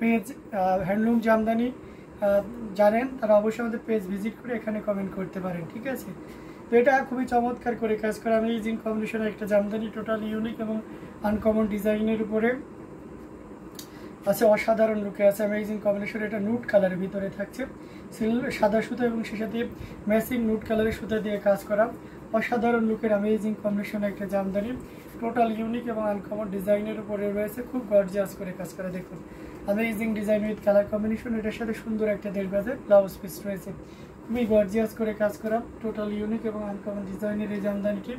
Page handloom Jamdani জানেন তারা অবশ্যই আমাদের পেজ ভিজিট করে এখানে কমেন্ট করতে পারেন, ঠিক আছে। তো এটা খুবই চমৎকার করে কাজ করা অ্যামেজিং কম্বিনেশনের একটা জামদানি, টোটাল ইউনিক এবং আনকমন ডিজাইনের উপরে আছে, অসাধারণ লুকে আছে অ্যামেজিং কম্বিনেশন। এটা নুট কালারের ভিতরে থাকছে, সাদা সুতা এবং সে সাথে ম্যাচিং নুট কালারের সুতা দিয়ে কাজ করা, অসাধারণ লুকের অ্যামেজিং কম্বিনেশন একটা জামদানি, টোটাল ইউনিক এবং আনকমন ডিজাইনের উপরে রয়েছে, খুব গর্জিয়াস করে কাজ করা। দেখুন amazing design with colour combination, এটার সাথে সুন্দর একটা 1.5 গজের ব্লাউজ পিস রয়েছে, খুবই গর্জিয়াস করে কাজ করা, টোটাল ইউনিক এবং আনকমন ডিজাইনের এই জামদানিটি।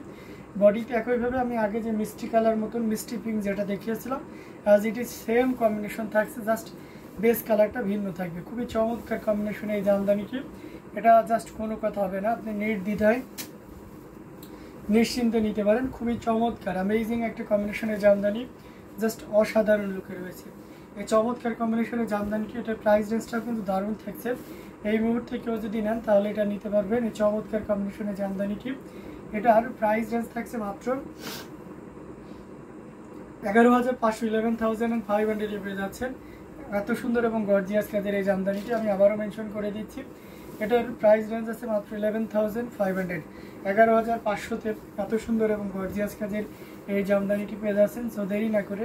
বডিতে একইভাবে আমি আগে যে মিষ্টি কালার মতন মিষ্টি পিঙ্ক যেটা দেখিয়েছিলাম as it is same combination থাকছে, জাস্ট বেস কালারটা ভিন্ন থাকবে। খুবই চমৎকার কম্বিনেশন এই জামদানিটি, এটা জাস্ট কোনো কথা হবে না, আপনি নির্দ্বিধায় নিশ্চিন্তে নিতে পারেন। খুবই চমৎকার অ্যামেজিং একটা কম্বিনেশনের জামদানি, জাস্ট অসাধারণ লুকে রয়েছে এই চমৎকার কম্বিনেশনের জামদানিটি। এটার প্রাইস রেঞ্জটাও কিন্তু দারুণ থাকছে, এই মুহূর্তে কেউ যদি নেন তাহলে এটা নিতে পারবেন এই চমৎকার কম্বিনেশনের জামদানিটি। এটার প্রাইস রেঞ্জ থাকছে মাত্র 11,500 11,500 পেয়ে যাচ্ছেন। এত সুন্দর এবং গর্জিয়াস কাজের এই জামদানিটি আমি আবারও মেনশন করে দিচ্ছি, এটার প্রাইস রেঞ্জ আছে মাত্র 11,500 11,500-তে এত সুন্দর এবং গর্জিয়াস কাজের এই জামদানিটি পেয়ে যাচ্ছেন। সো দেরি না করে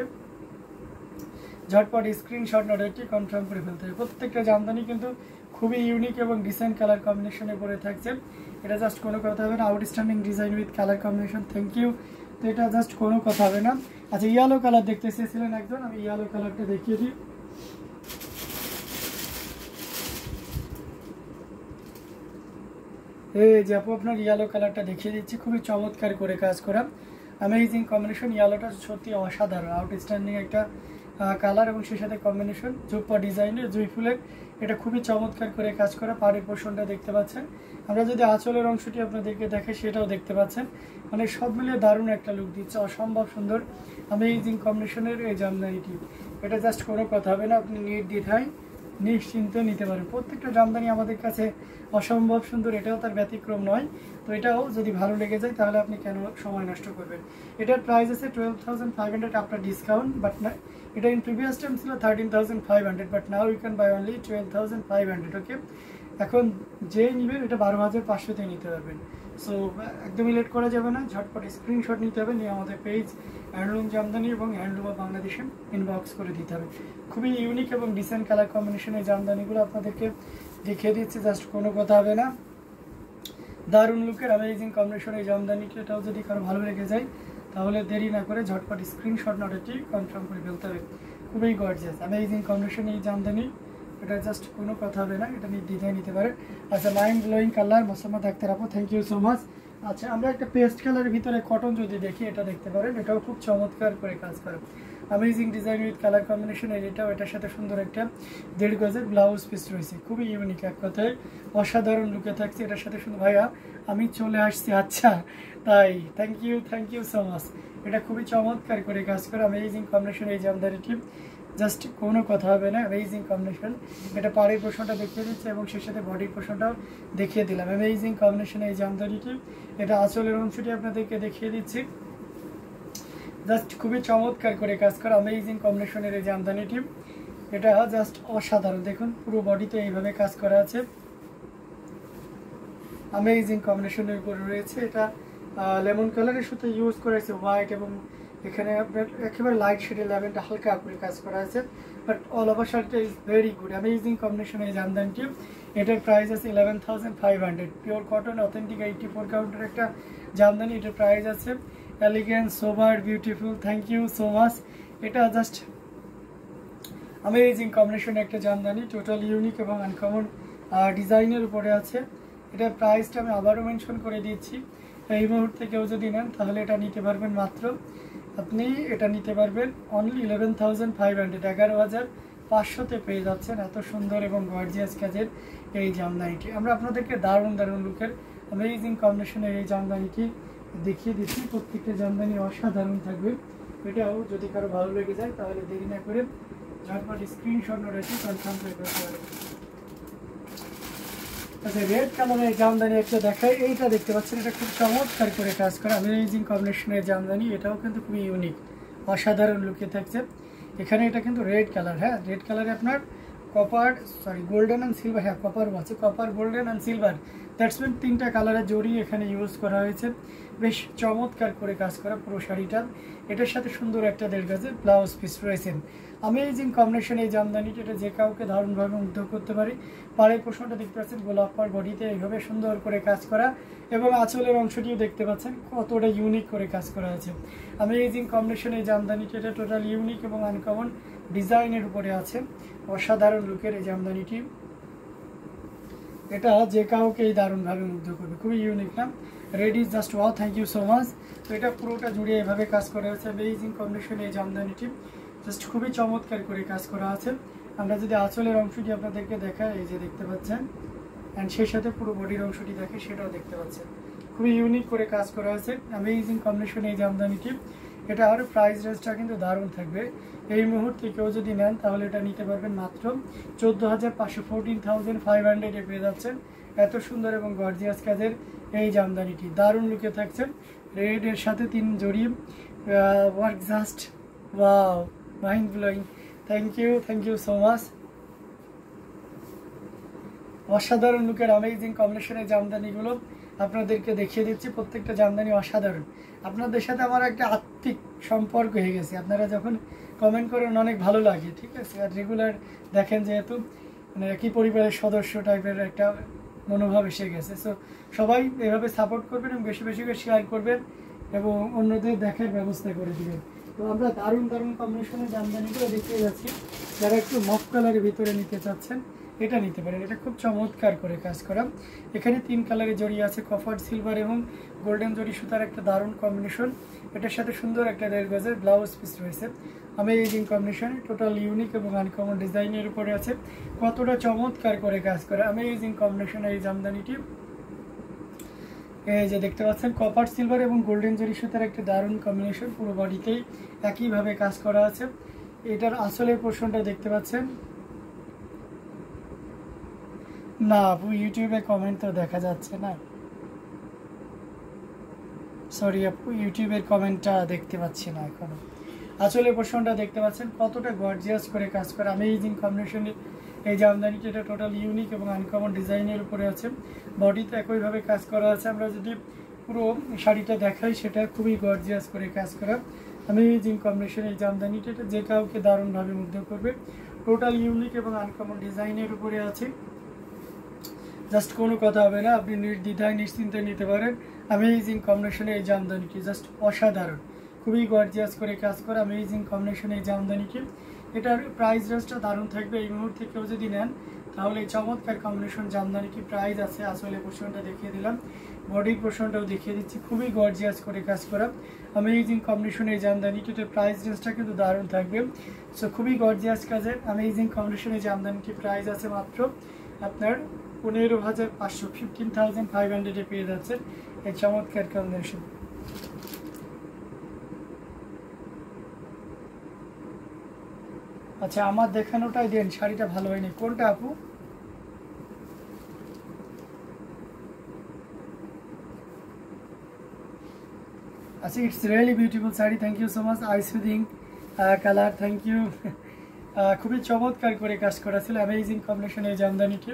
ঝটপট স্ক্রিনশট অর্ডারটি কনফার্ম করে ফেলতে হবে। প্রত্যেকটা জামদানি কিন্তু খুবই ইউনিক এবং ডিসেন্ট কালার কম্বিনেশনে পরে থাকছে, এটা জাস্ট কোনো কথা হবে না। Outstanding design with colour combination, thank you. তো এটা জাস্ট কোনো কথা হবে না। আচ্ছা, ইয়েলো কালার দেখতে চেয়েছিলেন একজন, আমি ইয়েলো কালারটা দেখিয়ে দিই। এই যে আপু আপনার ইয়েলো কালারটা দেখিয়ে দিচ্ছি, খুবই চমৎকার করে কাজ করা অ্যামেজিং কম্বিনেশন। ইয়েলোটা সত্যি অসাধারণ, আউটস্ট্যান্ডিং একটা কালার এবং সেই সাথে কম্বিনেশন জুপ্পা ডিজাইনের জুই ফুলের, এটা খুবই চমৎকার করে কাজ করা। পাড়ের পোর্শনটা দেখতে পাচ্ছেন, আমরা যদি আঁচলের অংশটি আপনাদেরকে দেখে সেটাও দেখতে পাচ্ছেন, মানে সব মিলিয়ে দারুণ একটা লুক দিচ্ছে, অসম্ভব সুন্দর অ্যামেজিং কম্বিনেশনের এই জামদানিটি। এটা জাস্ট কোনো কথা হবে না, আপনি নির্দ্বিধায় নিশ্চিন্তে নিতে পারেন। প্রত্যেকটা জামদানি আমাদের কাছে অসম্ভব সুন্দর, এটাও তার ব্যতিক্রম নয়। তো এটাও যদি ভালো লেগে যায় তাহলে আপনি কেন সময় নষ্ট করবেন। এটার প্রাইস আছে 12,500 আফটার ডিসকাউন্ট, বাট না এটা ইন প্রিভিয়াস টাইম ছিল 13,500, but now you can buy only 12,500। ওকে, এখন যে নেবেন এটা 12,500-তে নিতে পারবেন। সো একদমই লেট করা যাবে না, ঝটপট স্ক্রিনশট নিতে হবে, নিয়ে আমাদের পেজ হ্যান্ডলুম জামদানি এবং হ্যান্ডলুম অফ বাংলাদেশে ইনবক্স করে দিতে হবে। খুবই ইউনিক এবং ডিসেন্ট কালার কম্বিনেশনের জামদানিগুলো আপনাদেরকে দেখিয়ে দিচ্ছি, জাস্ট কোনো কথা হবে না। দারুণ লুকের অ্যামেজিং কম্বিনেশন এই জামদানিটি, এটাও যদি কারো ভালো লেগে যায় তাহলে দেরি না করে ঝটপট স্ক্রিনশট নোটটি কনফার্ম করে ফেলতে হবে। খুবই গর্জিয়াস অ্যামেজিং কম্বিনেশন এই জামদানি, এটা জাস্ট কোনো কথা হবে না, এটা নির্দ্বিধায় নিতে পারে। আচ্ছা, mind blowing colour Mosammat Akhtar আপু, থ্যাংক ইউ সো মাচ। আচ্ছা, আমরা একটা পেস্ট কালারের ভিতরে কটন যদি দেখি, এটা দেখতে পারেন, এটাও খুব চমৎকার করে কাজ করে amazing design with colour combination. এটাও এটার সাথে সুন্দর একটা 1.5 গজের ব্লাউজ পিস রয়েছে, খুবই ইউনিক, এক কথায় অসাধারণ লুকে থাকছে। এটার সাথে সুন্দর, ভাইয়া আমি চলে আসছি, আচ্ছা তাই, থ্যাংক ইউ সো মাচ। এটা খুবই চমৎকার করে কাজ করে অ্যামেজিং কম্বিনেশন এই জামদানিটি, জাস্ট কোনো কথা হবে না, অ্যামেজিং কম্বিনেশন। এটা পাড়ের পোর্শনটা দেখিয়ে দিচ্ছে এবং সেই সাথে বডির পোর্শনটাও দেখিয়ে দিলাম, অ্যামেজিং কম্বিনেশন এই জামদানিটি। এটা আঁচলের অংশটি আপনাদেরকে দেখিয়ে দিচ্ছি, জাস্ট খুবই চমৎকার করে কাজ করা অ্যামেজিং কম্বিনেশনের এই জামদানিটি, এটা জাস্ট অসাধারণ। দেখুন পুরো বডিতে এইভাবে কাজ করা আছে, অ্যামেজিং কম্বিনেশনের উপরে রয়েছে। এটা লেমন কালারের সাথে ইউজ করেছে হোয়াইট এবং এখানে আপনার একেবারে লাইট শেডের ল্যাভেন্ডার হালকা করে কাজ করা আছে, বাট অল ওভার শার্টটা is very good amazing combination এই জামদানিটি। এটার প্রাইস আছে 11,500, পিওর কটন অথেন্টিক 84 কাউন্টের একটা জামদানি। এটার প্রাইস আছে elegant sober beautiful, thank you so much. এটা জাস্ট অ্যামেজিং কম্বিনেশন একটা জামদানি, টোটাল ইউনিক এবং আনকমন ডিজাইনের উপরে আছে। এটার প্রাইসটা আমি আবারও মেনশন করে দিচ্ছি, এই মুহূর্তে কেউ যদি নেন তাহলে এটা নিতে পারবেন মাত্র, আপনি এটা নিতে পারবেন অনলি 11,500 11,500-তে পেয়ে যাচ্ছেন এত সুন্দর এবং গর্জিয়াস কাজের এই জামদানিটি। আমরা আপনাদেরকে দারুণ লুকের অ্যামেজিং কম্বিনেশনের এই জামদানিটি দেখিয়ে দিচ্ছি, প্রত্যেকটা জামদানি অসাধারণ থাকবে। এটাও যদি কারো ভালো লেগে যায় তাহলে দেরি না করে ঝটপট স্ক্রিনশট রয়েছে কনফার্ম করে করতে পারবেন। আচ্ছা, রেড কালারের জামদানি একটা দেখাই, এইটা দেখতে পাচ্ছেন, এটা খুব চমৎকার করে কাজ করা অ্যামেজিং কম্বিনেশনের জামদানি, এটাও কিন্তু খুবই ইউনিক অসাধারণ লুকে থাকছে। এখানে এটা কিন্তু রেড কালার, হ্যাঁ রেড কালারে আপনার কপার গোল্ডেন অ্যান্ড সিলভার, হ্যাঁ কপারও আছে, copper golden and silver, that's mean 3টা কালারের জড়ি এখানে ইউজ করা হয়েছে। বেশ চমৎকার করে কাজ করা পুরো শাড়িটা। এটার সাথে সুন্দর একটা 1.5 গজের ব্লাউজ পিস রয়েছে। অ্যামেজিং কম্বিনেশন এই জামদানিটা, এটা যে কাউকে দারুণভাবে মুগ্ধ করতে পারে। পাড়ের পোর্শনটা দেখতে পাচ্ছেন গোলাপ পাড়, বডিতে এইভাবে সুন্দর করে কাজ করা, এবং আঁচলের অংশটিও দেখতে পাচ্ছেন কতটা ইউনিক করে কাজ করা আছে। অ্যামেজিং কম্বিনেশন এই জামদানিটা, এটা টোটাল ইউনিক এবং আনকমন ডিজাইনের উপরে আছে। অসাধারণ লুকের এই জামদানিটি, এটা যে কাউকেই দারুণভাবে মুগ্ধ করবে, খুবই ইউনিক না? Ready just wow, thank you so much. তো এটা পুরোটা জুড়ে এভাবে কাজ করা হয়েছে। অ্যামেজিং কম্বিনেশন এই জামদানিটি, জাস্ট খুবই চমৎকার করে কাজ করা আছে। আমরা যদি আঁচলের অংশটি আপনাদেরকে দেখাই, এই যে দেখতে পাচ্ছেন, অ্যান্ড সেই সাথে পুরো বডির অংশটি দেখে সেটাও দেখতে পাচ্ছেন, খুবই ইউনিক করে কাজ করা আছে। অ্যামেজিং কম্বিনেশন এই জামদানিটি, এটা আর প্রাইস রেঞ্জটা কিন্তু দারুণ থাকবে। এই মুহূর্তে কেউ যদি নেন তাহলে এটা নিতে পারবেন মাত্র 14,500, 14,500 পেয়ে যাচ্ছেন। এত সুন্দর এবং গর্জিয়াস কাজের এই জামদানিটি দারুণ লুকে থাকছেন। রেড এর সাথে 3 জড়ি work, just wow, mind blowing. Thank you so much. অসাধারণ লুকের অ্যামেজিং কম্বিনেশনের জামদানিগুলো আপনাদেরকে দেখিয়ে দিচ্ছি। প্রত্যেকটা জামদানি অসাধারণ। আপনাদের সাথে আমার একটা আত্মিক সম্পর্ক হয়ে গেছে, আপনারা যখন কমেন্ট করেন অনেক ভালো লাগে, ঠিক আছে? আর রেগুলার দেখেন, যেহেতু মানে একই পরিবারের সদস্য টাইপের একটা মনোভাব এসে গেছে। সো সবাই এভাবে সাপোর্ট করবেন এবং বেশি বেশি করে শেয়ার করবেন এবং অন্যদের দেখার ব্যবস্থা করে দেবেন। তো আমরা দারুণ কম্বিনেশনের জামদানিগুলো দেখিয়ে যাচ্ছি। যারা একটু মফ কালারের ভিতরে নিতে চাচ্ছেন এটা নিতে পারেন, এটা খুব চমৎকার করে কাজ করা। এখানে 3 কালারের জড়ি আছে, কপার, সিলভার এবং গোল্ডেন জড়ি সুতার একটা দারুণ কম্বিনেশন। এটার সাথে সুন্দর একটা 1.5 গজের ব্লাউজ পিস রয়েছে। অ্যামেজিং কম্বিনেশন, টোটাল ইউনিক এবং আনকমন ডিজাইনের উপরে আছে। কতটা চমৎকার করে কাজ করে অ্যামেজিং কম্বিনেশন এই জামদানিটি। এই যে দেখতে পাচ্ছেন কপার, সিলভার এবং গোল্ডেন জরি সুতার একটা দারুণ কম্বিনেশন, পুরো বডিতেই একইভাবে কাজ করা আছে। এটার আসলের পোর্শনটা দেখতে পাচ্ছেন। না আপু, ইউটিউবে কমেন্ট তো দেখা যাচ্ছে না, সরি আপু, ইউটিউবের কমেন্টটা দেখতে পাচ্ছি না এখনো। আসলে পোর্শনটা দেখতে পাচ্ছেন কতটা গর্জিয়াস করে কাজ করা অ্যামেজিং কম্বিনেশনের এই জামদানিটি। এটা টোটাল ইউনিক এবং আনকমন ডিজাইনের উপরে আছে, বডিতে একইভাবে কাজ করা আছে। আমরা যদি পুরো শাড়িটা দেখাই, সেটা খুবই গর্জিয়াস করে কাজ করা অ্যামেজিং কম্বিনেশন এই জামদানিটি। এটা যে কাউকে দারুণভাবে মুগ্ধ করবে, টোটাল ইউনিক এবং আনকমন ডিজাইনের উপরে আছে। জাস্ট কোনো কথা হবে না, আপনি নির্দ্বিধায় নিশ্চিন্তে নিতে পারেন। অ্যামেজিং কম্বিনেশনে এই জামদানিটি জাস্ট অসাধারণ, খুবই গর্জিয়াস করে কাজ করা অ্যামেজিং কম্বিনেশনে এই জামদানিটি। এটার প্রাইস রেঞ্জটা দারুণ থাকবে। এই মুহূর্তে কেউ যদি নেন তাহলে এই চমৎকার কম্বিনেশন জামদানিটি প্রাইস আছে, আসলে পোর্শনটা দেখিয়ে দিলাম, বডির পোর্শনটাও দেখিয়ে দিচ্ছি, খুবই গর্জিয়াস করে কাজ করা অ্যামেজিং কম্বিনেশন এই জামদানিটির প্রাইস রেঞ্জটা কিন্তু দারুণ থাকবে। সো খুবই গর্জিয়াস কাজের অ্যামেজিং কম্বিনেশন এই জামদানিটি প্রাইস আছে মাত্র আপনার 15,500, 15,500 পেয়ে যাচ্ছেন এই চমৎকার কম্বিনেশন। আচ্ছা, আমার দেখানোটাই দেন, শাড়িটা ভালো হয়নি কোনটা আপু? আচ্ছা, it's really beautiful sari, thank you so much. Eye soothing colour, thank you. খুবই চমৎকার করে কাজ করা ছিল অ্যামেজিং কম্বিনেশন এই জামদানিটি।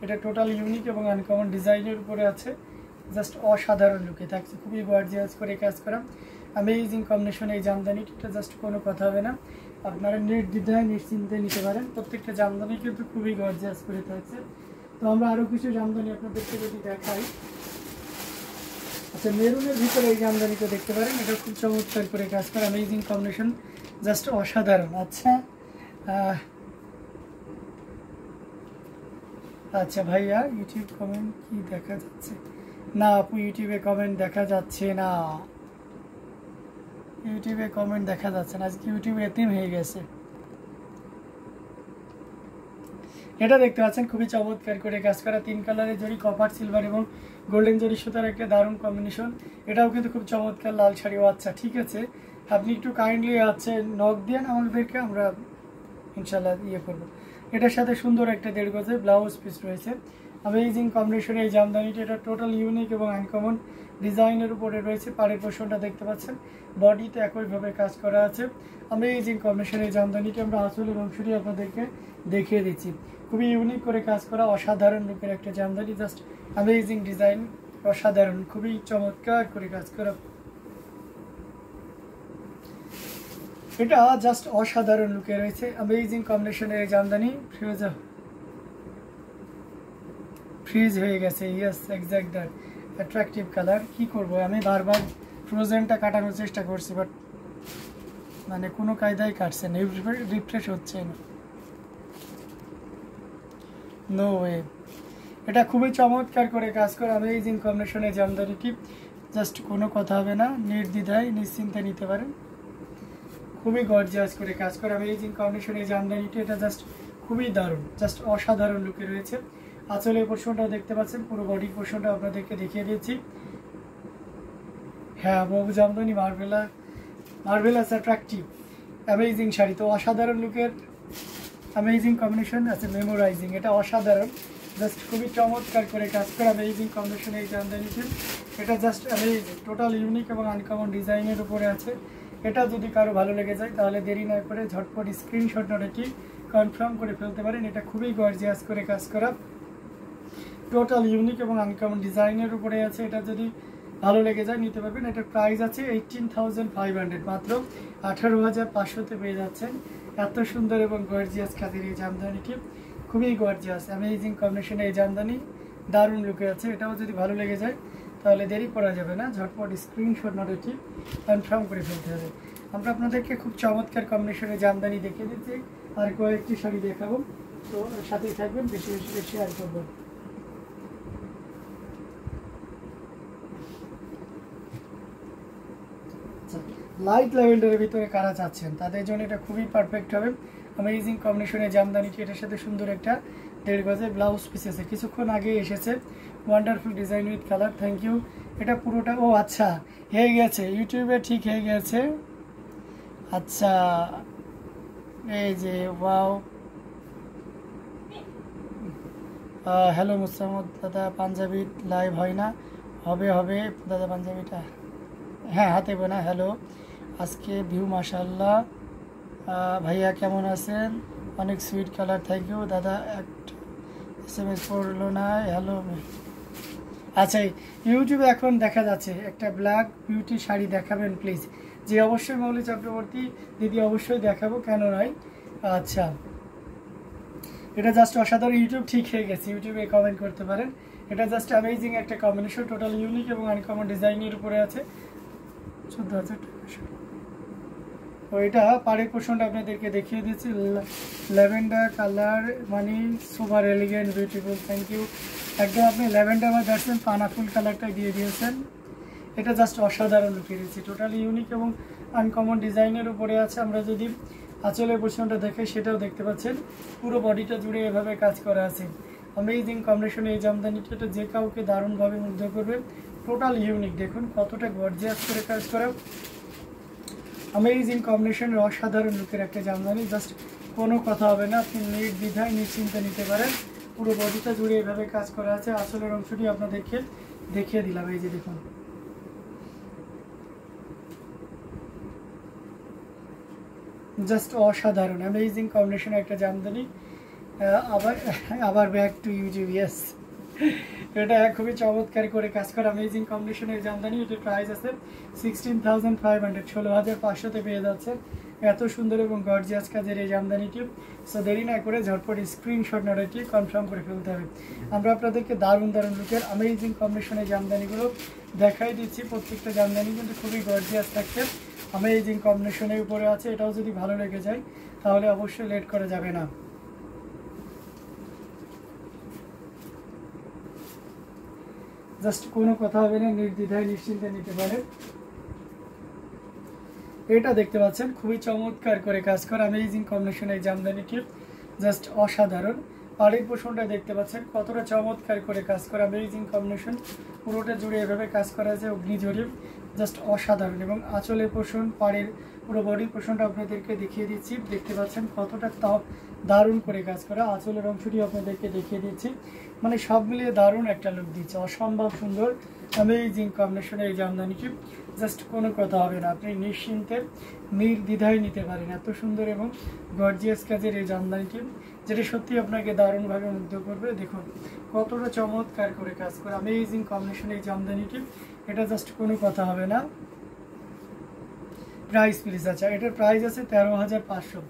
এটা টোটাল ইউনিক এবং আনকমন ডিজাইনের উপরে আছে, জাস্ট অসাধারণ লুকে থাকছে, খুবই গর্জিয়াস করে কাজ করা অ্যামেজিং কম্বিনেশন এই জামদানিটি। এটা জাস্ট কোনো কথা হবে না, আপনারা নির্দ্বিধায় নিশ্চিন্তে নিতে পারেন। প্রত্যেকটা জামদানি কিন্তু খুবই গর্জিয়াস করে থাকছে। তো আমরা আরও কিছু জামদানি আপনাদেরকে যদি দেখাই। আচ্ছা, মেরুনের ভিতরে এই জামদানিটা দেখতে পারেন, এটা খুব চমৎকার করে কাজ করা অ্যামেজিং কম্বিনেশন, জাস্ট অসাধারণ। আচ্ছা আচ্ছা ভাইয়া, ইউটিউব কমেন্ট কি দেখা যাচ্ছে না? আপু, ইউটিউবে কমেন্ট দেখা যাচ্ছে না, ইউটিউবে কমেন্ট দেখা যাচ্ছে না, আজকে ইউটিউব এতিম হয়ে গেছে। এটা দেখতে পাচ্ছেন খুবই চমৎকার করে কাজ করা 3 কালারের জড়ি, কপার, সিলভার এবং গোল্ডেন জড়ি সুতার একটা দারুণ কম্বিনেশন। এটাও কিন্তু খুব চমৎকার লাল শাড়ি। আচ্ছা ঠিক আছে, আপনি একটু কাইন্ডলি নক দেন আমাদেরকে, আমরা ইনশাল্লাহ ইয়ে করবো। এটার সাথে সুন্দর একটা 1.5 গজের ব্লাউজ পিস রয়েছে, অ্যামেজিং কম্বিনেশনে এই জামদানিটি, এটা টোটাল ইউনিক এবং আনকমন ডিজাইনের উপরে রয়েছে। পাড়ের পোর্শনটা দেখতে পাচ্ছেন, বডিতে একইভাবে কাজ করা আছে। অ্যামেজিং কম্বিনেশনে এই জামদানিটি আমরা আঁচলের অংশটি আপনাদেরকে দেখিয়ে দিচ্ছি। খুবই ইউনিক করে কাজ করা, অসাধারণ লুকের একটা জামদানি, জাস্ট অ্যামেজিং ডিজাইন, অসাধারণ, খুবই চমৎকার করে কাজ করা। এটা জাস্ট অসাধারণ লুকে রয়েছে। অ্যামেজিং কম্বিনেশনের এই জামদানি ফ্রিজ হয়ে গেছে। Yes, exact that, attractive colour. কি করব, আমি বারবার ফ্রোজেনটা কাটানোর চেষ্টা করছি, বাট মানে কোনো কায়দায় কাটছে না, রিফ্রেশ হচ্ছে না, নো ওয়ে। এটা খুবই চমৎকার করে কাজ করে অ্যামেজিং কম্বিনেশনের জামদানিটি, জাস্ট কোনো কথা হবে না, নির্দ্বিধায় নিশ্চিন্তে নিতে পারেন। খুবই গর্জিয়াস করে কাজ করে অ্যামেজিং কম্বিনেশনের জামদানিটি, এটা জাস্ট খুবই দারুণ, জাস্ট অসাধারণ লুকে রয়েছে। আঁচলের পোর্শনটাও দেখতে পাচ্ছেন, পুরো বডির পোর্শনটা আপনাদেরকে দেখিয়ে দিচ্ছি। হ্যাঁ, বাবু Jamdani marvellous attractive amazing sari, তো অসাধারণ লুকের অ্যামেজিং কম্বিনেশন আছে, মেমোরাইজিং, এটা অসাধারণ, জাস্ট খুবই চমৎকার করে কাজ করে অ্যামেজিং কম্বিনেশন এই জামদানিটি। এটা জাস্ট অ্যামেজিং, টোটাল ইউনিক এবং আনকমন ডিজাইনের উপরে আছে। এটা যদি কারো ভালো লেগে যায় তাহলে দেরি না করে ঝটপট স্ক্রিনশট নোটটি কনফার্ম করে ফেলতে পারেন। এটা খুবই গর্জিয়াস করে কাজ করা, টোটাল ইউনিক এবং আনকমন ডিজাইনের উপরে আছে। এটা যদি ভালো লেগে যায় নিতে পারবেন। এটার প্রাইস আছে 18,500, মাত্র 18,500-তে পেয়ে যাচ্ছেন। এত সুন্দর এবং গর্জিয়াস কাজের এই জামদানিটি, খুবই গর্জিয়াস অ্যামেজিং কম্বিনেশনে এই জামদানি, দারুণ লুকে আছে। এটাও যদি ভালো লেগে যায় তাহলে দেরি করা যাবে না, ঝটপট স্ক্রিনশট নোটটি কনফার্ম করে ফেলতে হবে। আমরা আপনাদেরকে খুব চমৎকার কম্বিনেশনে জামদানি দেখিয়ে দিচ্ছি, আর কয়েকটি শাড়ি দেখাবো, তো সাথেই থাকবেন, বেশি বেশি করে শেয়ার করবেন। লাইট ল্যাভেন্ডারের ভিতরে কারা চাচ্ছেন তাদের জন্য এটা খুবই পারফেক্ট হবে। অ্যামেজিং কম্বিনেশনের জামদানিটি, এটার সাথে সুন্দর একটা 1.5 গজের ব্লাউজ পিস আছে, কিছুক্ষণ আগে এসেছে, wonderful design with colour. Thank you. এটা পুরোটা, ও আচ্ছা হয়ে গেছে, ইউটিউবে ঠিক হয়ে গেছে। আচ্ছা, এই যে ওয়াও, হ্যালো মুস্তামদ দাদা, পাঞ্জাবি লাইভ হয় না, হবে দাদা পাঞ্জাবিটা, হ্যাঁ হাতে বোনা। হ্যালো, আজকে ভিউ মাশাআল্লাহ। ভাইয়া কেমন আছেন? অনেক সুইট কালার, থ্যাংক ইউ দাদা। একটা SMS পড়লো না, হ্যালো। আচ্ছা, ইউটিউবে এখন দেখা যাচ্ছে একটা ব্ল্যাক বিউটি শাড়ি দেখাবেন প্লিজ। যে অবশ্যই মৌলি চক্রবর্তী দিদি, অবশ্যই দেখাবো, কেন নয়। আচ্ছা, এটা জাস্ট অসাধারণ, ইউটিউব ঠিক হয়ে গেছে, ইউটিউবে কমেন্ট করতে পারেন। এটা জাস্ট অ্যামেজিং একটা কম্বিনেশন, টোটাল ইউনিক এবং আনকমন ডিজাইনের উপরে আছে। 14,000 টাকা। তো এটা পাড়ের পোর্শনটা আপনাদেরকে দেখিয়ে দিচ্ছি, ল্যাভেন্ডার কালার, মানে super elegant beautiful, thank you. একদম আপনি ল্যাভেন্ডার বা দেখছেন, পানাফুল কালারটা দিয়ে দিয়েছেন। এটা জাস্ট অসাধারণ লুকে দিয়েছি, টোটালি ইউনিক এবং আনকমন ডিজাইনের উপরে আছে। আমরা যদি আঁচলের পোর্শনটা দেখে সেটাও দেখতে পাচ্ছেন, পুরো বডিটা জুড়ে এভাবে কাজ করা আছে। অ্যামেজিং কম্বিনেশনে এই জামদানিটা, এটা যে কাউকে দারুণভাবে মুগ্ধ করবে, টোটাল ইউনিক, দেখুন কতটা গর্জিয়াস করে কাজ করা। অ্যামেজিং কম্বিনেশনের অসাধারণ লুকের একটা জামদানি, জাস্ট কোনো কথা হবে না, আপনি নির্দ্বিধায় নিশ্চিন্তে নিতে পারেন। পুরো বডিটা জুড়ে এভাবে কাজ করা আছে। আঁচলের অংশটি আপনাদেরকে দেখিয়ে দিলাম, এই যে দেখুন, জাস্ট অসাধারণ অ্যামেজিং কম্বিনেশনের একটা জামদানি। আবার ব্যাক টু ইউটিউব, ইয়েস। এটা খুবই চমৎকার করে কাজ করা অ্যামেজিং কম্বিনেশনের জামদানি। এটার প্রাইস আছে 16,500, 16,500-তে পেয়ে যাচ্ছে। এত সুন্দর এবং গর্জিয়াস কাজের এই জামদানিটি, সো দেরি না করে ঝটপট স্ক্রিনশট নোটটি কনফার্ম করে ফেলতে হবে। আমরা আপনাদেরকে দারুণ লুকের অ্যামেজিং কম্বিনেশনের জামদানিগুলো দেখাই দিচ্ছি। প্রত্যেকটা জামদানি কিন্তু খুবই গর্জিয়াস থাকছে, অ্যামেজিং কম্বিনেশনের উপরে আছে। এটাও যদি ভালো লেগে যায় তাহলে অবশ্যই লেট করা যাবে না। জাস্ট কোনো কথা হবে না, নির্দ্বিধায় নিশ্চিন্তে নিতে পারে। এটা দেখতে পাচ্ছেন, খুবই চমৎকার করে কাজ করা অ্যামেজিং কম্বিনেশনের জামদানিটি, জাস্ট অসাধারণ। পাড়ের পোর্শনটা দেখতে পাচ্ছেন কতটা চমৎকার করে কাজ করা অ্যামেজিং কম্বিনেশন, পুরোটা জুড়ে এভাবে কাজ করা আছে। অগ্নিঝরিপ জাস্ট অসাধারণ। এবং আঁচলের পোষণ, পাড়ের পুরো বডির পোষণটা আপনাদেরকে দেখিয়ে দিচ্ছি, দেখতে পাচ্ছেন কতটা দারুণ করে কাজ করা। আঁচলের অংশটি আপনাদেরকে দেখিয়ে দিচ্ছি, মানে সব মিলিয়ে দারুণ একটা লুক দিচ্ছে, অসম্ভব সুন্দর অ্যামেজিং কম্বিনেশনের এই জামদানিটি। জাস্ট কোনো কথা হবে না, আপনি নিশ্চিন্তে নির্দ্বিধায় নিতে পারেন। এত সুন্দর এবং গর্জিয়াস কাজের এই জামদানিটি, যেটা সত্যি আপনাকে দারুণভাবে মুগ্ধ করবে। দেখুন কতটা চমৎকার করে কাজ করে অ্যামেজিং কম্বিনেশনের এই জামদানিটি। এটা জাস্ট কোনো কথা হবে না। প্রাইস প্লিজ, আচ্ছা এটার প্রাইস আছে 13,500।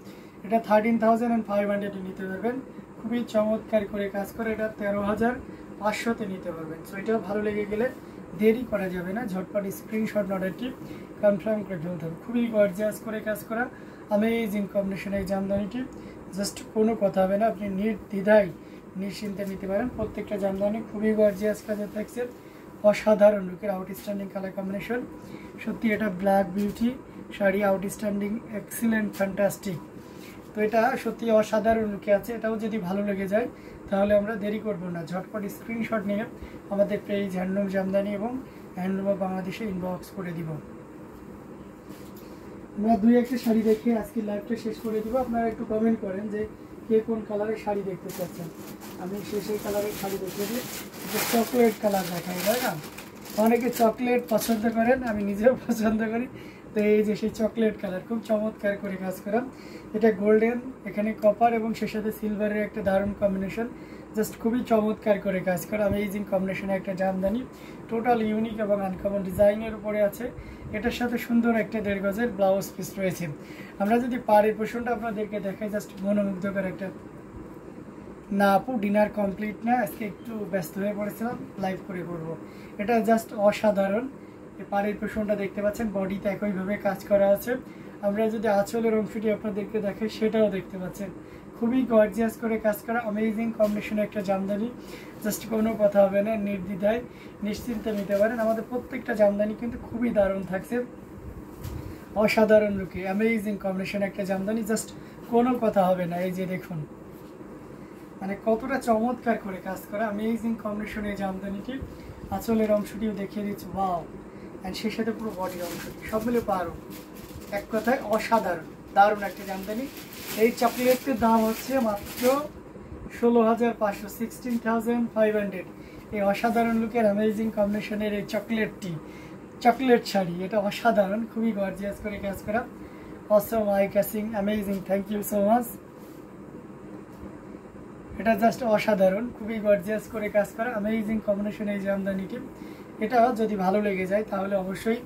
এটা 13,500 নিতে পারবেন। খুবই চমৎকার করে কাজ করে, এটা 13,500-তে নিতে পারবেন। সো এটাও ভালো লেগে গেলে দেরি করা যাবে না, ঝটপট স্ক্রিনশট অর্ডারটি কনফার্ম করে ফেলতে হবে। খুবই গর্জিয়াস করে কাজ করা অ্যামেজিং কম্বিনেশনের এই জামদানিটি, জাস্ট কোনো কথা হবে না, আপনি নির্দ্বিধায় নিশ্চিন্তে নিতে পারেন। প্রত্যেকটা জামদানি খুবই গর্জিয়াস কাজে থাকছে, অসাধারণ লুকের আউটস্ট্যান্ডিং কালার কম্বিনেশন। সত্যি এটা black beauty sari, outstanding, excellent, fantastic. তো এটা সত্যি অসাধারণ লুকে আছে। এটাও যদি ভালো লেগে যায় তাহলে আমরা দেরি করব না, ঝটপট স্ক্রিনশট নিয়ে আমাদের পেজ হ্যান্ডলুম জামদানি এবং হ্যান্ডলুম অফ বাংলাদেশে ইনবক্স করে দিব। আমরা দুই একটা শাড়ি দেখে আজকে লাইভটা শেষ করে দিব। আপনারা একটু কমেন্ট করেন যে কে কোন কালারের শাড়ি দেখতে চাচ্ছেন। আমি সেই কালারের শাড়ি দেখে দিই, চকলেট কালার দেখাই, তাই না? অনেকে চকলেট পছন্দ করেন, আমি নিজেও পছন্দ করি। তো এই যে সেই চকলেট কালার, খুব চমৎকার করে কাজ করা। এটা গোল্ডেন, এখানে কপার এবং সে সাথে সিলভারের একটা দারুণ কম্বিনেশন, জাস্ট খুবই চমৎকার করে কাজ করা অ্যামেজিং কম্বিনেশনে একটা জামদানি। টোটাল ইউনিক এবং আনকমন ডিজাইনের উপরে আছে। এটার সাথে সুন্দর একটা 1.5 গজের ব্লাউজ পিস রয়েছে। আমরা যদি পাড়ের পোষণটা আপনাদেরকে দেখাই, জাস্ট মনোমুগ্ধকর একটা। না আপু, ডিনার কমপ্লিট না, আজকে একটু ব্যস্ত হয়ে পড়েছিলাম, লাইভ করে করব। এটা জাস্ট অসাধারণ। এই পাড়ের পোষণটা দেখতে পাচ্ছেন, বডিতে একইভাবে কাজ করা আছে। আমরা যদি আঁচলের অংশটি আপনাদেরকে দেখাই, সেটাও দেখতে পাচ্ছেন, খুবই গর্জিয়াস করে কাজ করা অ্যামেজিং কম্বিনেশনে একটা জামদানি। জাস্ট কোনো কথা হবে না, নির্দ্বিধায় নিশ্চিন্তে নিতে পারেন। আমাদের প্রত্যেকটা জামদানি কিন্তু খুবই দারুণ থাকছে, অসাধারণ লুকে অ্যামেজিং কম্বিনেশনে একটা জামদানি, জাস্ট কোনো কথা হবে না। এই যে দেখুন, মানে কতটা চমৎকার করে কাজ করা অ্যামেজিং কম্বিনেশনে এই জামদানিটি। আঁচলের অংশটিও দেখিয়ে দিচ্ছি, ওয়াও। অ্যান্ড সেই সাথে পুরো বডির অংশটি সব মিলে পারো, এক কথায় অসাধারণ দারুণ একটা জামদানি। এই চকলেটের দাম হচ্ছে মাত্র 16,500, 16,500। এই অসাধারণ লুকের অ্যামেজিং কম্বিনেশনের এই চকলেট শাড়ি, এটা অসাধারণ, খুবই গর্জিয়াস করে কাজ করা, awesome, eye catching, amazing. Thank you so much. এটা জাস্ট অসাধারণ, খুবই গর্জিয়াস করে কাজ করা অ্যামেজিং কম্বিনেশন এই জামদানিটি। এটা যদি ভালো লেগে যায় তাহলে অবশ্যই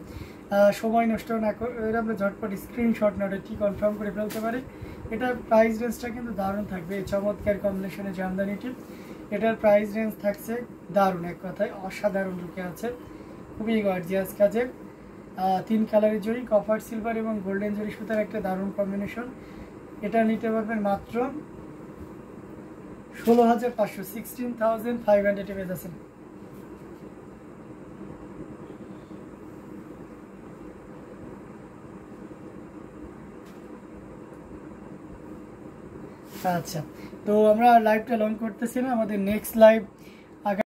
সময় নষ্ট না করে আমরা ঝটপট স্ক্রিনশট অর্ডারটি কনফার্ম করে ফেলতে পারি। এটার প্রাইস রেঞ্জটা কিন্তু দারুণ থাকবে। এই চমৎকার কম্বিনেশনের জামদানিটি, এটার প্রাইস রেঞ্জ থাকছে দারুণ, এক কথায় অসাধারণ লুকে আছে, খুবই গর্জিয়াস কাজে। 3 কালারের জড়ি, কপার, সিলভার এবং গোল্ডেন জড়ি সুতার একটা দারুণ কম্বিনেশন। এটা নিতে পারবেন মাত্র 16,500, 16,500 পেয়ে যাচ্ছেন। আচ্ছা, তো আমরা লাইভটা লং করতেছি না, আমাদের নেক্সট লাইভ